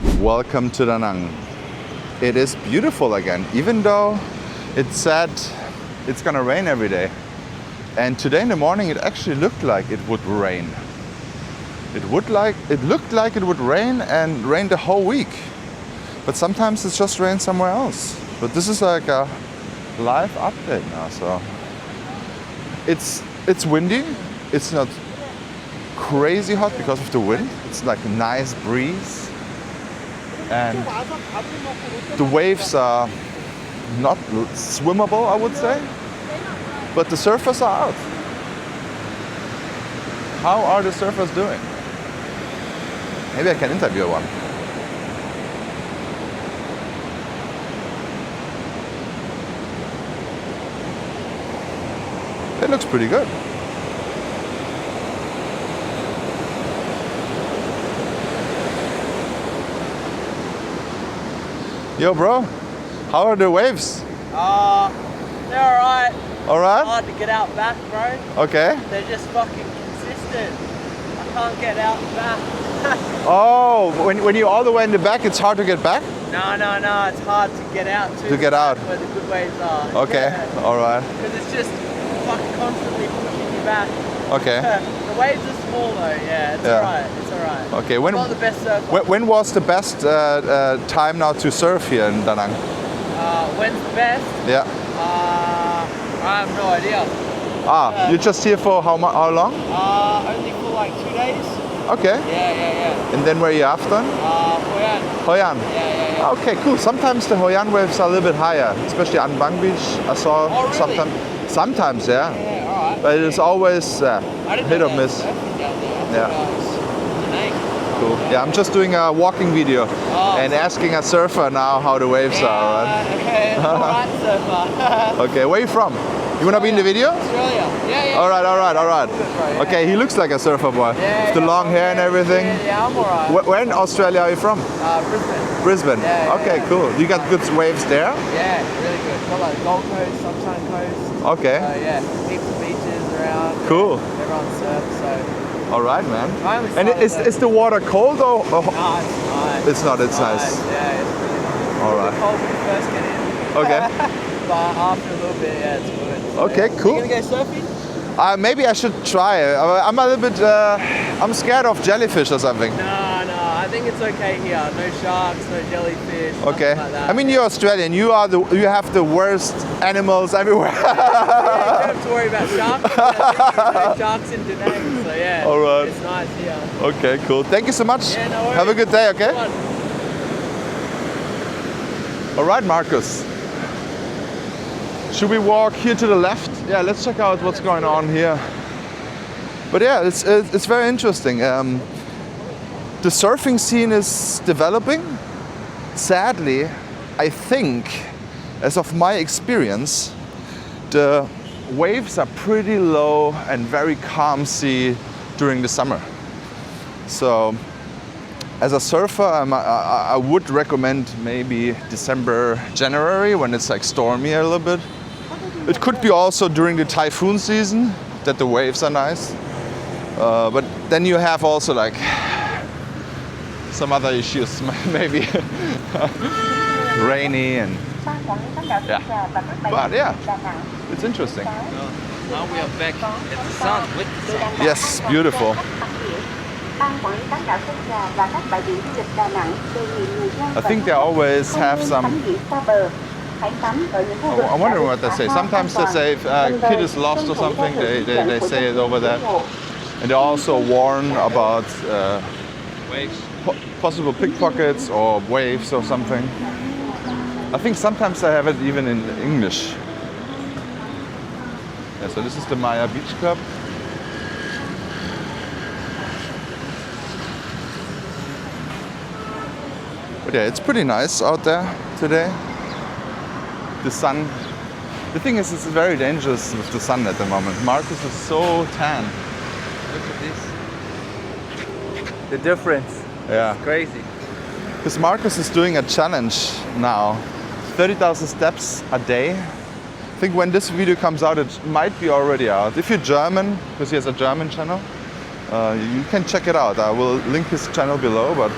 Welcome to Da Nang. It is beautiful again, even though it's said it's gonna rain every day. And today in the morning it actually looked like it would rain. It looked like it would rain and rain the whole week. But sometimes it's just rain somewhere else. But this is like a live update now, so it's windy. It's not crazy hot because of the wind. It's like a nice breeze. And the waves are not swimmable, I would say. But the surfers are out. How are the surfers doing? Maybe I can interview one. It looks pretty good. Yo, bro, how are the waves? They're alright. Alright? Hard to get out back, bro. Okay. They're just fucking consistent. I can't get out back. Oh, when you're all the way in the back, it's hard to get back? No, it's hard to get out too. To get out. Where the good waves are. Okay, Yeah. alright. Because it's just fucking constantly pushing you back. Okay. The waves are small though, yeah, it's alright, it's alright. Okay, It's not the best surf. when was the best time now to surf here in Da Nang? When's the best? Yeah. I have no idea. You're just here for how long? Only for like 2 days. Okay. Yeah. And then where are you after? Hoi An. Hoi An. Yeah. Okay, cool. Sometimes the Hoi An waves are a little bit higher, especially on Bang Beach. I saw Oh, really? sometimes, yeah. Yeah, alright. But it's always I didn't hit know or that miss. surfing down there. Yeah. Cool. Yeah. Yeah, I'm just doing a walking video Oh. and asking a surfer now how the waves are. Right? Okay, alright, surfer. Okay, where are you from? You wanna be in the video? Australia. Yeah. Alright. Good, bro, yeah. Okay, he looks like a surfer boy. Yeah, With the long hair and everything. Yeah, I'm alright. Where in Australia are you from? Brisbane. Brisbane. Yeah, Okay, yeah. cool. You got good waves there? Yeah, really good. Got like Gold Coast, Sunshine Coast. Okay. Yeah, heaps of beaches around. Cool. Everyone surfs, so. Alright, man. I only And started is the water cold or? No, it's nice. It's not, it's nice. Yeah, it's really nice. Alright. It's cold when you first get in. Okay. But after a little bit, yeah, it's good. So, Okay, yeah. cool. You gonna go surfing? Maybe I should try it. I'm a little bit, I'm scared of jellyfish or something. No, I think it's okay here. No sharks, no jellyfish, Okay. nothing like that. I mean, you're Australian. You have the worst animals everywhere. Yeah, you don't have to worry about sharks. There's no sharks in Da Nang, so yeah. All right. It's nice here. Okay, cool. Thank you so much. Yeah, no worries. Have a good day, okay? Good one. All right, Marcus. Should we walk here to the left? Yeah, let's check out what's going on here. But yeah, it's very interesting. The surfing scene is developing. Sadly, I think, as of my experience, the waves are pretty low and very calm sea during the summer. So, as a surfer, I would recommend maybe December, January, when it's like stormy a little bit. It could be also during the typhoon season that the waves are nice. But then you have also like some other issues, maybe rainy and yeah. But yeah, it's interesting. Now we are back at the sun, with the sun. Yes, beautiful. I think they always have some. I wonder what they say. Sometimes they say if a kid is lost or something, they say it over there. And they also warn about Waves. possible pickpockets or waves or something. I think sometimes they have it even in English. Yeah, so this is the Maya Beach Club. But yeah, it's pretty nice out there today. The sun. The thing is, it's very dangerous with the sun at the moment. Marcus is so tan. Look at this. The difference. Yeah. Crazy. Because Marcus is doing a challenge now. 30,000 steps a day. I think when this video comes out, it might be already out. If you're German, because he has a German channel, you can check it out. I will link his channel below, but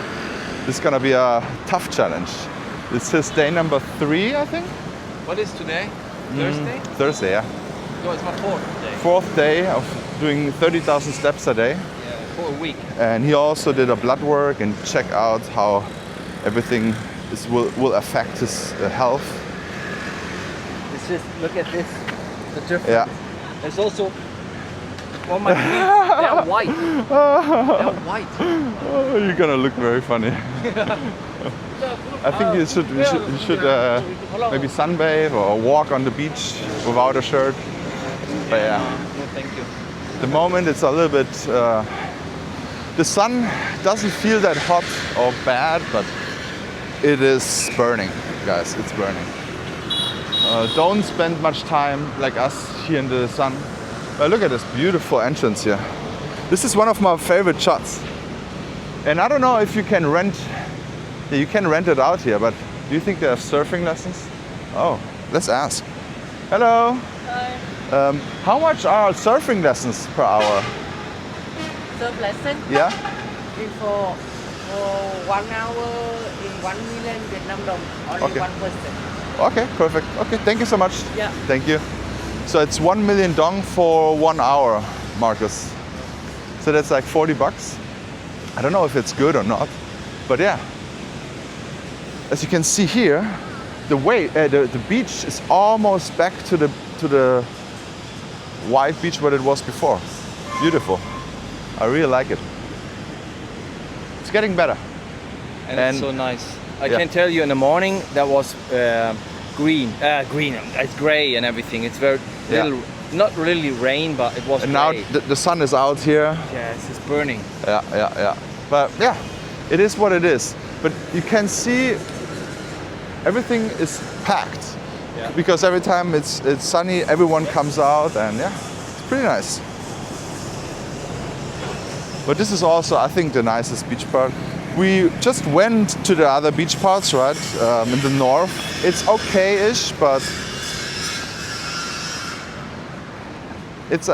This is gonna be a tough challenge. This is day number 3, I think. What is today? Thursday? Thursday, yeah. No, it's my 4th day. 4th day of doing 30,000 steps a day. Yeah, for a week. And he also did a blood work and check out how everything will affect his health. It's just, look at this. The difference. Yeah. There's also, well, my feet, they're white. They're white. Oh, you're gonna look very funny. I think you should maybe sunbathe or walk on the beach without a shirt. But yeah, No, thank you. at the moment it's a little bit. The sun doesn't feel that hot or bad, but it is burning, guys. It's burning. Don't spend much time like us here in the sun. But look at this beautiful entrance here. This is one of my favorite shots. And I don't know if you can rent. Yeah, you can rent it out here, but do you think they have surfing lessons? Oh, let's ask. Hello. Hi. How much are surfing lessons per hour? Surf lesson Yeah. for 1 hour in 1 million Vietnam dong. Only Okay. 1 person. Okay, perfect. Okay, thank you so much. Yeah. Thank you. So it's 1 million dong for 1 hour, Marcus. So that's like $40. I don't know if it's good or not, but yeah. As you can see here, the beach is almost back to the white beach what it was before. Beautiful. I really like it. It's getting better. And And- it's so nice. I Yeah. can tell you in the morning that was green. It's gray and everything. It's very Yeah. little, not really rain, but it was And now gray. the sun is out here. Yes, it's burning. Yeah. But yeah, it is what it is. But you can see everything is packed. Yeah. Because every time it's sunny, everyone comes out, and yeah, it's pretty nice. But this is also, I think, the nicest beach part. We just went to the other beach parts, right, in the north. It's okay-ish, but it's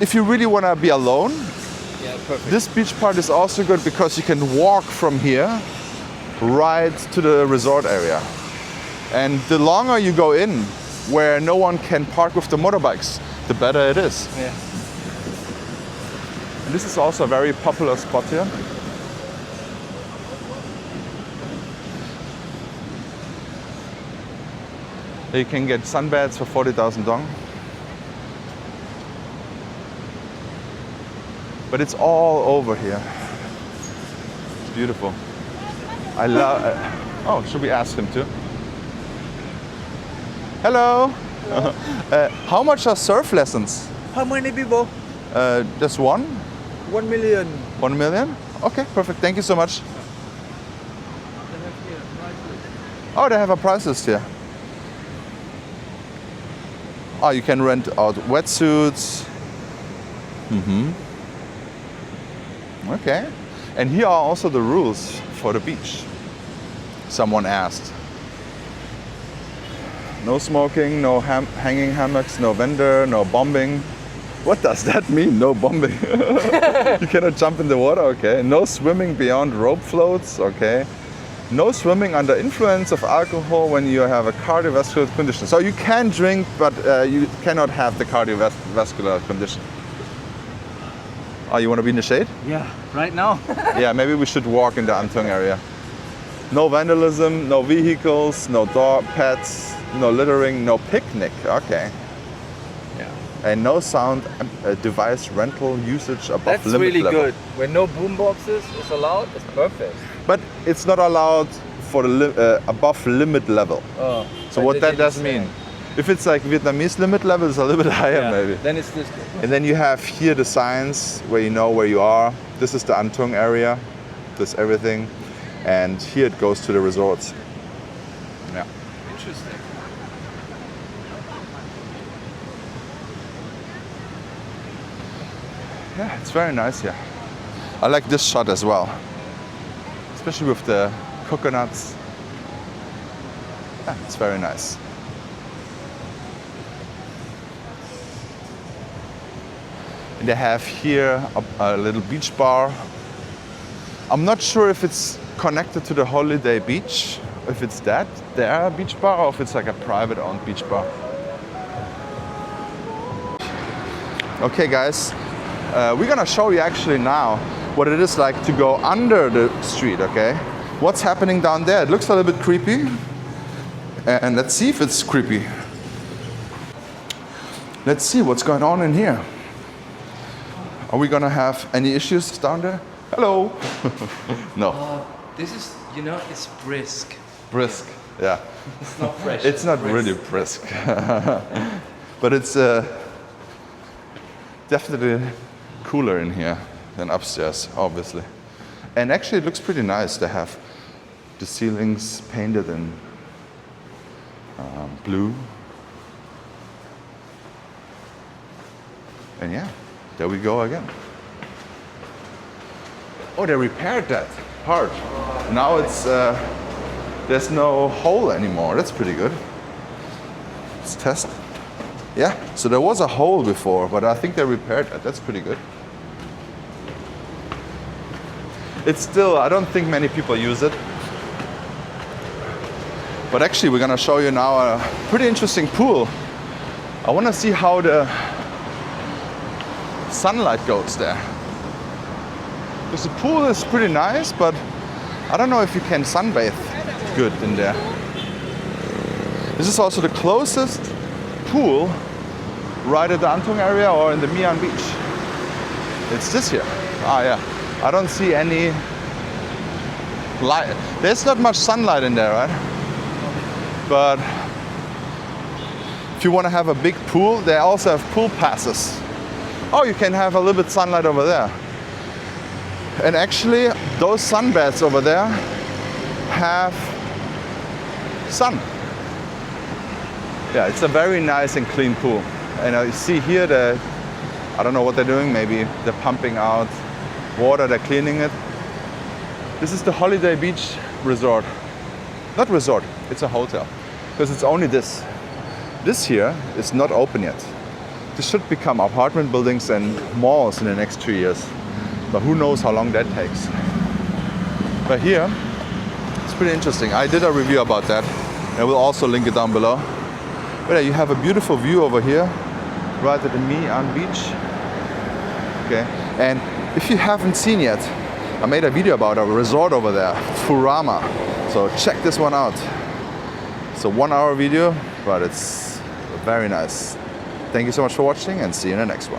if you really want to be alone, Yeah, perfect. this beach part is also good because you can walk from here right to the resort area. And the longer you go in, where no one can park with the motorbikes, the better it is. Yeah. And this is also a very popular spot here. You can get sunbeds for 40,000 dong. But it's all over here. It's beautiful. I love. Oh, should we ask him too? Hello. How much are surf lessons? How many people? Just one? 1 million. 1 million? Okay, perfect. Thank you so much. Oh, they have a price list here. Oh, you can rent out wetsuits. Okay. And here are also the rules for the beach. Someone asked. No smoking, no hanging hammocks, no vendor, no bombing. What does that mean, no bombing? You cannot jump in the water, okay. No swimming beyond rope floats, okay. No swimming under influence of alcohol when you have a cardiovascular condition. So you can drink, but you cannot have the cardiovascular condition. Oh, you want to be in the shade? Yeah, right now. Yeah, maybe we should walk in the Antung area. No vandalism, no vehicles, no dog pets, no littering, no picnic. Okay. Yeah. And no sound device rental usage above That's limit really level. good. When no boom boxes is allowed, it's perfect. But it's not allowed for the above limit level. Oh. So what that does mean? If it's like Vietnamese limit level, it's a little bit higher maybe. Then it's this good. And then you have here the signs where you know where you are. This is the Antung area. This everything. And here it goes to the resorts. Yeah. Interesting. Yeah, it's very nice here. I like this shot as well. Especially with the coconuts. Yeah, it's very nice. They have here a little beach bar. I'm not sure if it's connected to the Holiday Beach, if it's their beach bar, or if it's like a private owned beach bar. Okay guys, we're gonna show you actually now what it is like to go under the street, okay? What's happening down there? It looks a little bit creepy. And let's see if it's creepy. Let's see what's going on in here. Are we gonna have any issues down there? Hello. No. This is, you know, it's brisk. Brisk. Yeah. It's not fresh. It's not really brisk. But it's definitely cooler in here than upstairs, obviously. And actually it looks pretty nice. They have the ceilings painted in blue. And yeah, there we go again. Oh, they repaired that part. Now it's there's no hole anymore. That's pretty good. Let's test. Yeah, so there was a hole before, but I think they repaired that. That's pretty good. It's still, I don't think many people use it. But actually, we're gonna show you now a pretty interesting pool. I wanna see how the sunlight goes there. Because the pool is pretty nice, but I don't know if you can sunbathe good in there. This is also the closest pool right at the Antung area or in the Mian Beach. It's this here. Ah, yeah. I don't see any light. There's not much sunlight in there, right? But if you want to have a big pool, they also have pool passes. Oh, you can have a little bit sunlight over there. And actually, those sunbeds over there have sun. Yeah, it's a very nice and clean pool. And you see here, I don't know what they're doing. Maybe they're pumping out water, they're cleaning it. This is the Holiday Beach Resort. Not resort, it's a hotel. Because it's only this. This here is not open yet. This should become apartment buildings and malls in the next 2 years. But who knows how long that takes. But here, it's pretty interesting. I did a review about that. I will also link it down below. But yeah, you have a beautiful view over here, right at the Mian Beach. Okay, and if you haven't seen yet, I made a video about a resort over there, Furama. So check this one out. It's a 1 hour video, but it's very nice. Thank you so much for watching and see you in the next one.